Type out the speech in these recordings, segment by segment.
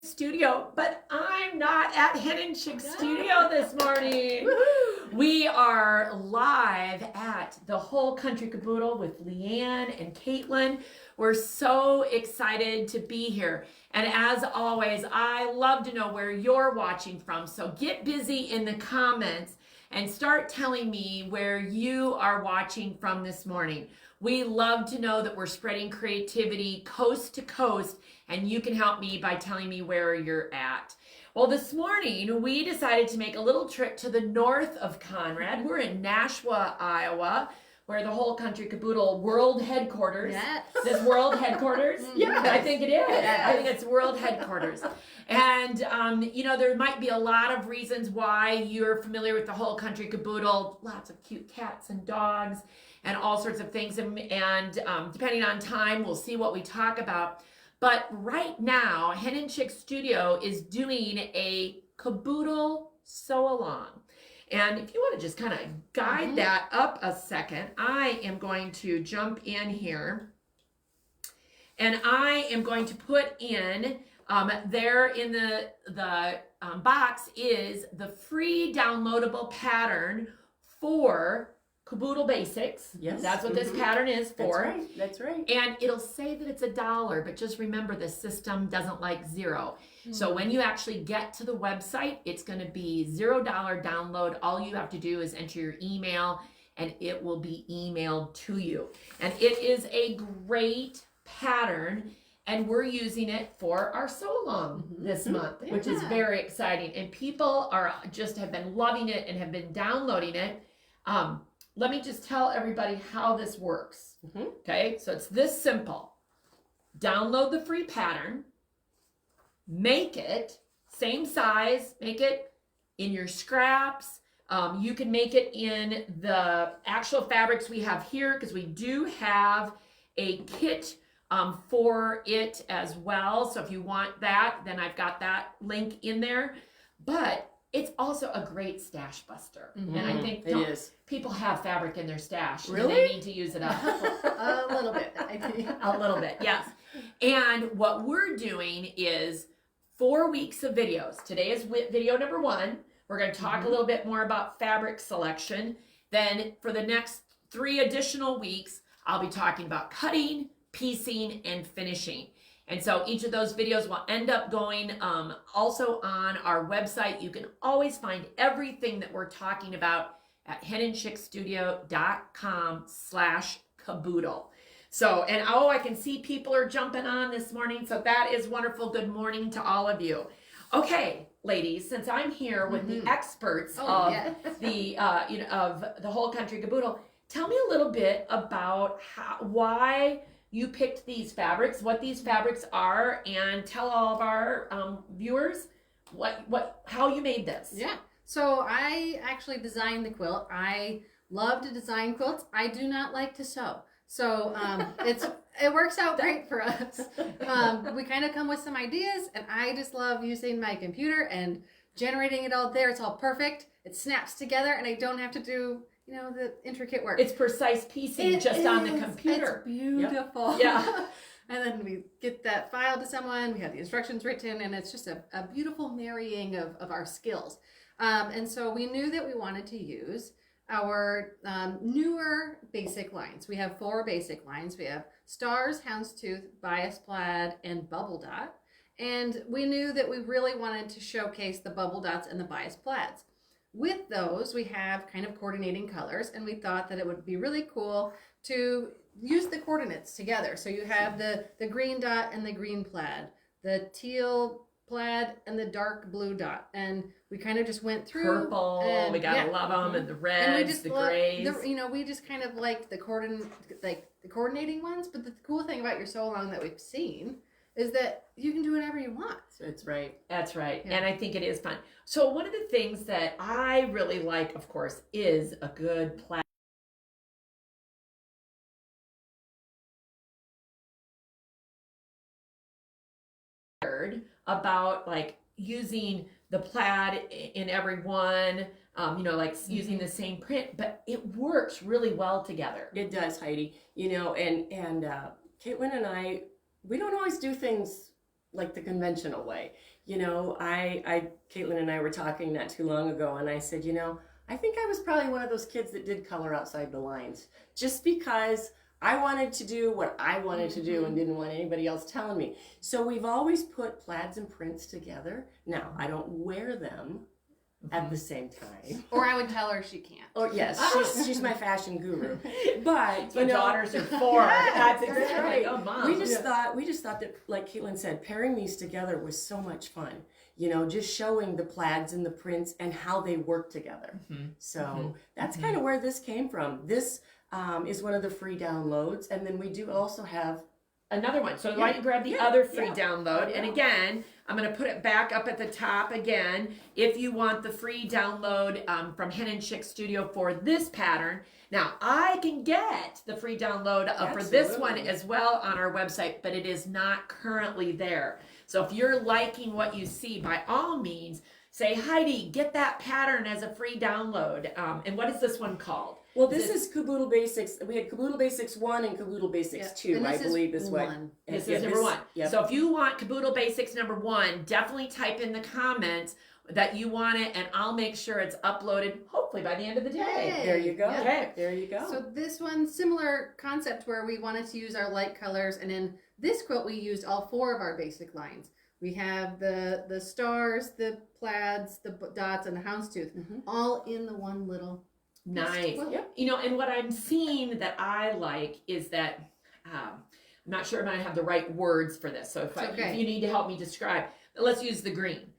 studio, but I'm not at Hen and Chick Studio this morning. We are live at the Whole Country Caboodle with Leanne and Caitlin. We're so excited to be here. And as always, I love to know where you're watching from. So get busy in the comments and start telling me where you are watching from this morning. We love to know that we're spreading creativity coast to coast, and you can help me by telling me where you're at. Well, this morning, we decided to make a little trip to the north of Conrad. We're in Nashua, Iowa, where the Whole Country Caboodle world headquarters. Yes. Is this world headquarters? Yeah, I think it is. Yes. I think it's world headquarters. And, you know, there might be a lot of reasons why you're familiar with the Whole Country Caboodle. Lots of cute cats and dogs and all sorts of things. And depending on time, we'll see what we talk about. But right now, Hen and Chick Studio is doing a Caboodle sew-along. And if you want to just kind of guide that up a second, I am going to jump in here. And I am going to put in, there in the box is the free downloadable pattern for Caboodle Basics. Yes. That's what this pattern is for. That's right. And it'll say that it's $1, but just remember the system doesn't like zero. So when you actually get to the website, it's going to be $0 download. All you have to do is enter your email and it will be emailed to you. And it is a great pattern, and we're using it for our sew along this month, which is very exciting. And people are just have been loving it and have been downloading it. Let me just tell everybody how this works. Okay, so it's this simple. Download the free pattern, make it same size, make it in your scraps. You can make it in the actual fabrics we have here, because we do have a kit for it as well. So if you want that, then I've got that link in there. But it's also a great stash buster. And I think people have fabric in their stash. Really? They need to use it up. A little bit, I think. A little bit, yes. And what we're doing is 4 weeks of videos. Today is video number 1. We're going to talk a little bit more about fabric selection. Then for the next 3 additional weeks, I'll be talking about cutting, piecing, and finishing. And so each of those videos will end up going also on our website. You can always find everything that we're talking about at henandchickstudio.com/Caboodle. So, and I can see people are jumping on this morning. So that is wonderful. Good morning to all of you. Okay, ladies, since I'm here with the experts of the of the Whole Country Caboodle, tell me a little bit about why you picked these fabrics, what these fabrics are, and tell all of our viewers how you made this. Yeah. So I actually designed the quilt. I love to design quilts. I do not like to sew. So it works out great for us. We kind of come with some ideas, and I just love using my computer and generating it all there. It's all perfect. It snaps together, and I don't have to do the intricate work. It's precise piecing on the computer. It's beautiful. Yep. Yeah. And then we get that file to someone, we have the instructions written, and it's just a beautiful marrying of our skills. And so we knew that we wanted to use our newer basic lines. We have 4 basic lines. We have Stars, Houndstooth, Bias Plaid, and Bubble Dot. And we knew that we really wanted to showcase the Bubble Dots and the Bias Plaids. With those, we have kind of coordinating colors, and we thought that it would be really cool to use the coordinates together. So you have the green dot and the green plaid, the teal plaid and the dark blue dot, and we kind of just went through purple. And, we gotta love them, and the reds, the grays. We just kind of liked the coordinating ones. But the cool thing about your sew along that we've seen is that you can do whatever you want. That's right. That's right. Yeah. And I think it is fun. So one of the things that I really like, of course, is a good plaid. About like using the plaid in every one, using the same print, but it works really well together. It does, Heidi. And Caitlin and I, we don't always do things like the conventional way. Caitlin and I were talking not too long ago, and I said, I think I was probably one of those kids that did color outside the lines, just because I wanted to do what I wanted to do and didn't want anybody else telling me. So we've always put plaids and prints together. Now, I don't wear them at the same time. Or I would tell her she can't. Oh yes, she's my fashion guru. But my daughters are 4. That's exactly right. Oh, Mom. We just thought that, like Caitlin said, pairing these together was so much fun. Just showing the plaids and the prints and how they work together. So that's kind of where this came from. This is one of the free downloads, and then we do also have another one. So why don't you grab the other free download? And again, I'm going to put it back up at the top again. If you want the free download from Hen and Chick Studio for this pattern, now I can get the free download for this one as well on our website, but it is not currently there. So if you're liking what you see, by all means, say, Heidi, get that pattern as a free download. And what is this one called? Well, this is Caboodle Basics. We had Caboodle Basics 1 and Caboodle Basics 2, I believe is what. This is number 1. Yep. So if you want Caboodle Basics number 1, definitely type in the comments that you want it, and I'll make sure it's uploaded, hopefully by the end of the day. Yay. There you go. Yep. Okay, there you go. So this one, similar concept where we wanted to use our light colors, and in this quilt we used all 4 of our basic lines. We have the stars, the plaids, the dots, and the houndstooth, all in the one little. Nice. Yep. And what I'm seeing that I like is that I'm not sure if I have the right words for this. So if you need to help me describe, let's use the green.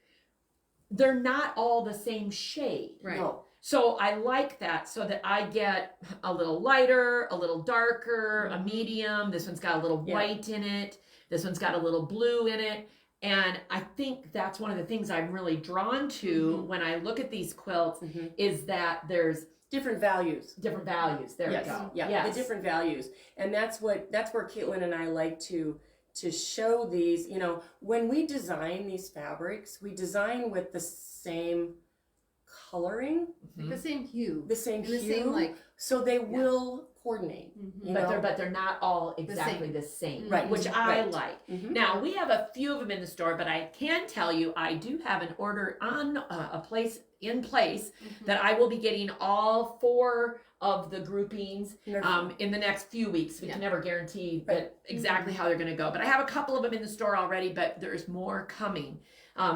They're not all the same shade. Right. No. So I like that, so that I get a little lighter, a little darker, a medium. This one's got a little white in it. This one's got a little blue in it. And I think that's one of the things I'm really drawn to when I look at these quilts is that there's different values. There we go. Yeah, the different values. And that's where Caitlin and I like to show these. When we design these fabrics, we design with the same coloring, the same hue, the same hue, so they will coordinate. But they're not all exactly the same, right? Which I like. Now we have a few of them in the store, but I can tell you I do have an order on in place that I will be getting all 4 of the groupings in the next few weeks. We can never guarantee that exactly how they're going to go, but I have a couple of them in the store already, but there's more coming.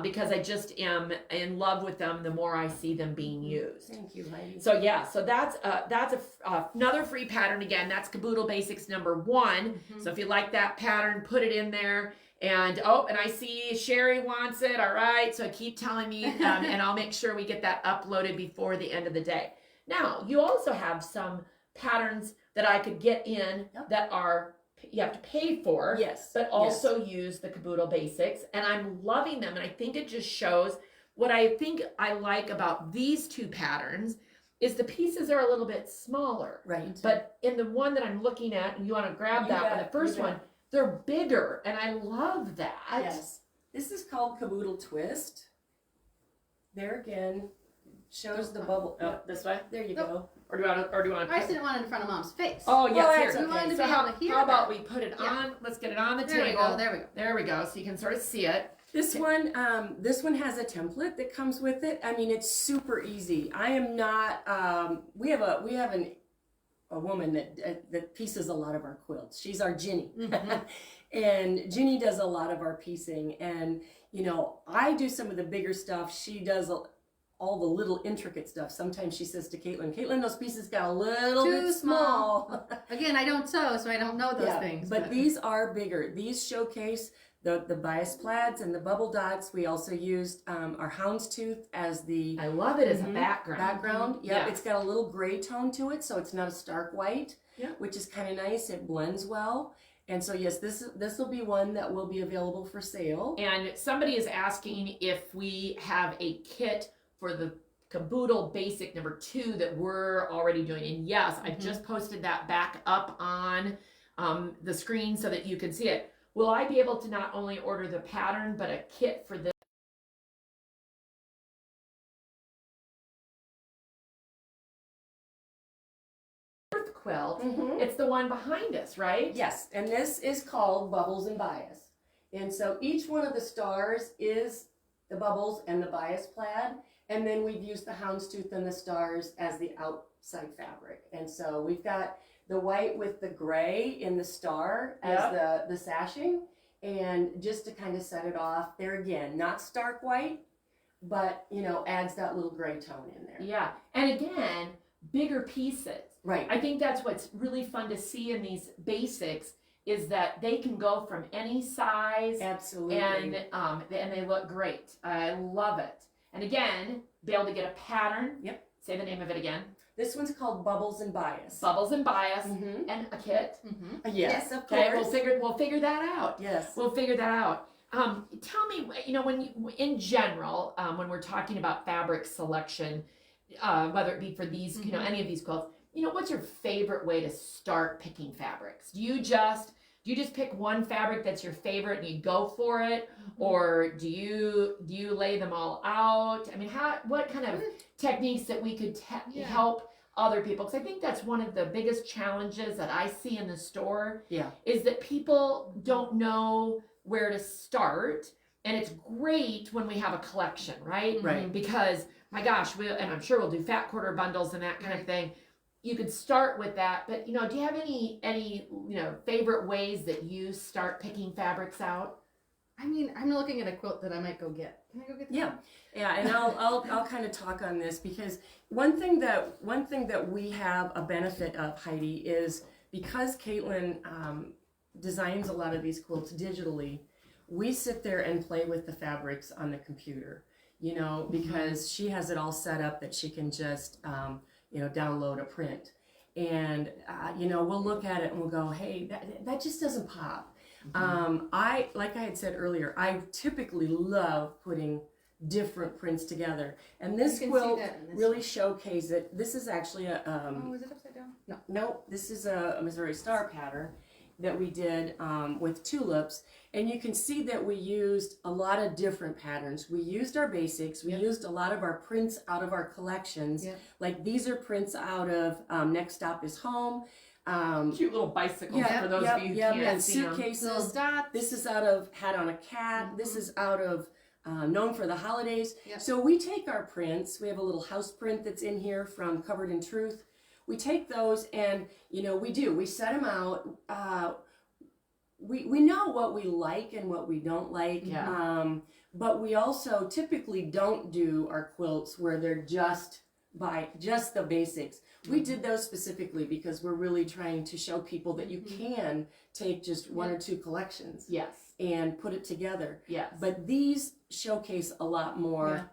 Because I just am in love with them the more I see them being used. Thank you, Heidi. So so that's another free pattern. Again, that's Caboodle Basics number 1. So if you like that pattern, put it in there. And and I see Sherry wants it. All right, so keep telling me, and I'll make sure we get that uploaded before the end of the day. Now you also have some patterns that I could get in that are you have to pay for, but also use the Caboodle Basics, and I'm loving them. And I think it just shows what I think I like about these 2 patterns is the pieces are a little bit smaller, right? But in the one that I'm looking at, and you want to grab that one, the first one, they're bigger, and I love that. Yes, this is called Caboodle Twist. There again, shows the bubble. Oh, this way. There you go. Or do you want to? I just didn't want it in front of Mom's face. Oh yes, well, here. We wanted to So be able to hear how about that. we put it on? Let's get it on the There table. we go. There we go. There we go. So you can sort of see it. This one has a template that comes with it. I mean, it's super easy. I am not. We have a woman that pieces a lot of our quilts. She's our Ginny, and Ginny does a lot of our piecing. And I do some of the bigger stuff. She does all the little intricate stuff. Sometimes she says to Caitlin, those pieces got a little bit small. Again, I don't sew, so I don't know those things. But these are bigger. These showcase the bias plaids and the bubble dots. We also used our houndstooth as the... I love it as a background. Yeah, it's got a little gray tone to it, so it's not a stark white, which is kind of nice. It blends well. And so yes, this will be one that will be available for sale. And somebody is asking if we have a kit for the Caboodle Basic number 2 that we're already doing. And yes, I just posted that back up on the screen so that you can see it. Will I be able to not only order the pattern, but a kit for this? Quilt. It's the one behind us, right? Yes, and this is called Bubbles and Bias. And so each one of the stars is the bubbles and the bias plaid. And then we've used the houndstooth and the stars as the outside fabric. And so we've got the white with the gray in the star as the sashing. And just to kind of set it off, there again, not stark white, but, you know, adds that little gray tone in there. Yeah. And again, bigger pieces. Right. I think that's what's really fun to see in these basics is that they can go from any size. Absolutely. And they look great. I love it. And again, be able to get a pattern. Yep. Say the name of it again. This one's called Bubbles and Bias. Bubbles and Bias, Mm-hmm. and a kit. Mm-hmm. Yes, of Okay, course. we'll figure that out. Yes. We'll figure that out. Tell me, you know, when you, in general, when we're talking about fabric selection, whether it be for these, you know, any of these quilts, you know, what's your favorite way to start picking fabrics? Do you just pick one fabric that's your favorite and you go for it, or do you lay them all out? I mean, what kind of techniques that we could help other people? Because I think that's one of the biggest challenges that I see in the store. Yeah. Is that people don't know where to start, and it's great when we have a collection, right? Right. Because my gosh, and I'm sure we'll do fat quarter bundles and that kind of thing. You could start with that, but you know, do you have any you know, favorite ways that you start picking fabrics out? I mean, I'm looking at a quilt that I might go get. Can I go get that? Yeah, and I'll kind of talk on this because one thing that we have a benefit of, Heidi, is because Caitlin designs a lot of these quilts digitally, we sit there and play with the fabrics on the computer, you know, because she has it all set up that she can just you know, download a print, and you know, we'll look at it and we'll go, hey, that just doesn't pop. I, like I had said earlier, I typically love putting different prints together, and this quilt really showcases it. This is actually a oh, is it upside down? no, this is a Missouri Star pattern that we did with tulips, and you can see that we used a lot of different patterns. We used our basics, we used a lot of our prints out of our collections. Like these are prints out of Next Stop is Home. Cute little bicycles for those of you who can't see them. Suitcases. Little dots. This is out of Hat on a Cat. This is out of Known for the Holidays. So we take our prints. We have a little house print that's in here from Covered in Truth. We take those and, you know, we set them out. We know what we like and what we don't like. But we also typically don't do our quilts where they're just the basics. We did those specifically because we're really trying to show people that you can take just one or two collections and put it together. But these showcase a lot more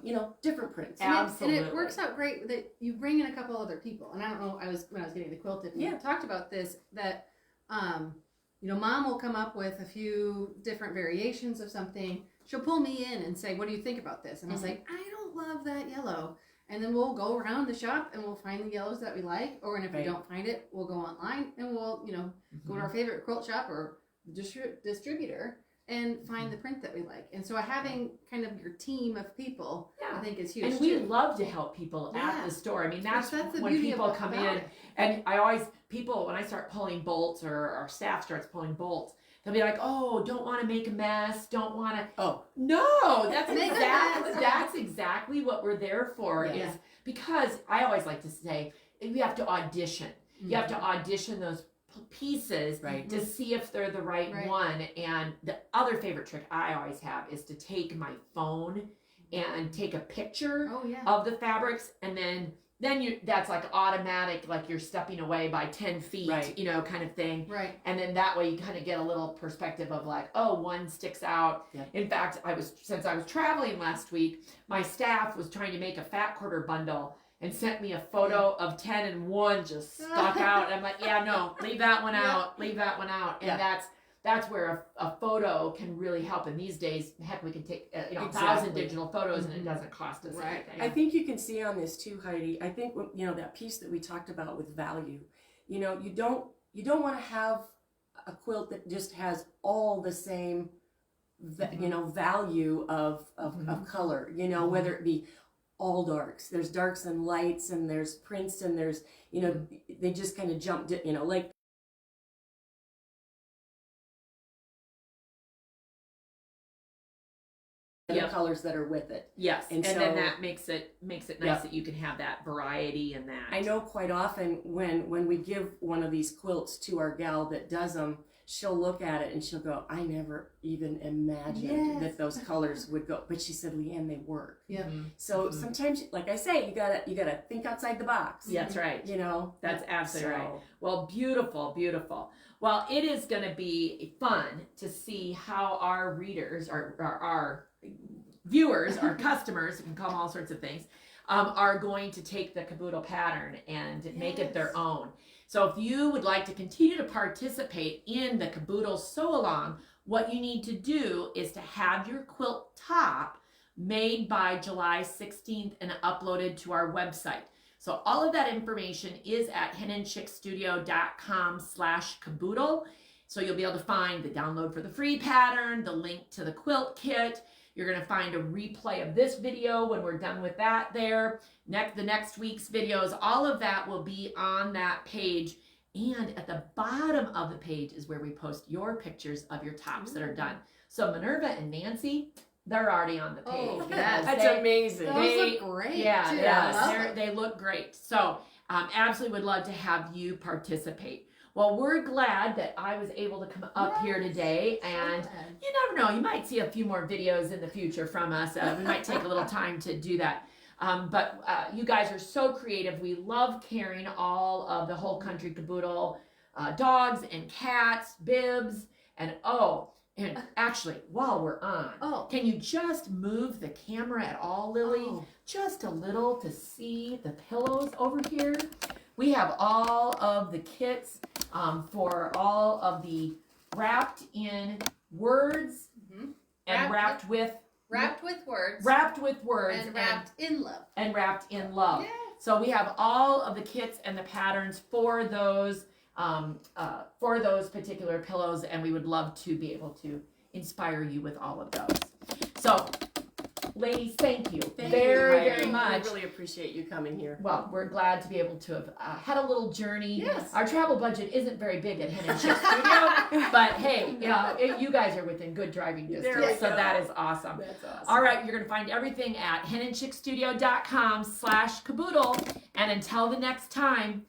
you know, different prints. Absolutely. And it works out great that you bring in a couple other people. And I don't know, when I was getting the quilted, we talked about this, that, you know, Mom will come up with a few different variations of something. She'll pull me in and say, what do you think about this? And I was like, I don't love that yellow. And then we'll go around the shop and we'll find the yellows that we like. Or and if we don't find it, we'll go online and we'll, you know, go to our favorite quilt shop or distributor and find the print that we like. And so having kind of your team of people, I think is huge. And we love to help people at the store. I mean, that's the when beauty people about come it. in, and I always, when I start pulling bolts or our staff starts pulling bolts, they'll be like, oh, don't want to make a mess, don't want to. Oh. No, that's Make a exactly, mess. that's exactly what we're there for, is because I always like to say, you have to audition. You have to audition those pieces to see if they're the right one. And the other favorite trick I always have is to take my phone and take a picture of the fabrics, and then that's like automatic, like you're stepping away by 10 feet, you know, kind of thing. And then that way you kind of get a little perspective of like, oh, one sticks out. In fact, since I was traveling last week, my staff was trying to make a fat quarter bundle and sent me a photo of 10 and one just stuck out. And I'm like, no, leave that one out, leave that one out. And that's where a photo can really help. And these days, heck, we can take 1,000 digital photos and it doesn't cost us anything. I think you can see on this too, Heidi. I think, you know, that piece that we talked about with value. You know, you don't want to have a quilt that just has all the same, you know, value of color. You know, whether it be all darks. There's darks and lights, and there's prints, and there's, you know, they just kind of jumped it, you know, like colors that are with it. Yes, and so, then that makes it nice that you can have that variety and that. I know quite often when we give one of these quilts to our gal that does them, she'll look at it and she'll go, I never even imagined that those colors would go. But she said, Leanne, they work. Yeah. So sometimes, like I say, you gotta think outside the box. That's right. You know, That's absolutely right. Well, beautiful, beautiful. Well, it is going to be fun to see how our readers, our viewers, our customers, you can call them all sorts of things, are going to take the Caboodle pattern and make it their own. So if you would like to continue to participate in the Caboodle sew along, what you need to do is to have your quilt top made by July 16th and uploaded to our website. So all of that information is at henandchickstudio.com/Caboodle. So you'll be able to find the download for the free pattern, the link to the quilt kit. You're going to find a replay of this video when we're done with that there. The next week's videos, all of that will be on that page. And at the bottom of the page is where we post your pictures of your tops that are done. So Minerva and Nancy, they're already on the page. Oh, yes. That's amazing. Those look great. Yeah, too. they look great. So absolutely would love to have you participate. Well, we're glad that I was able to come up here today, and you never know, you might see a few more videos in the future from us. We might take a little time to do that. But you guys are so creative. We love carrying all of the whole country Caboodle dogs and cats, bibs, and actually, while we're on, can you just move the camera at all, Lily? Just a little to see the pillows over here. We have all of the kits for all of the wrapped in words and wrapped with words. Wrapped with words. And wrapped in love. And wrapped in love. Yes. So we have all of the kits and the patterns for those particular pillows, and we would love to be able to inspire you with all of those. So, ladies, thank you very much. I really appreciate you coming here. Well, we're glad to be able to have had a little journey. Yes. Our travel budget isn't very big at Hen and Chick Studio, but hey, you guys are within good driving distance, so that is awesome. That's awesome. All right, you're going to find everything at henandchickstudio.com/Caboodle, and until the next time,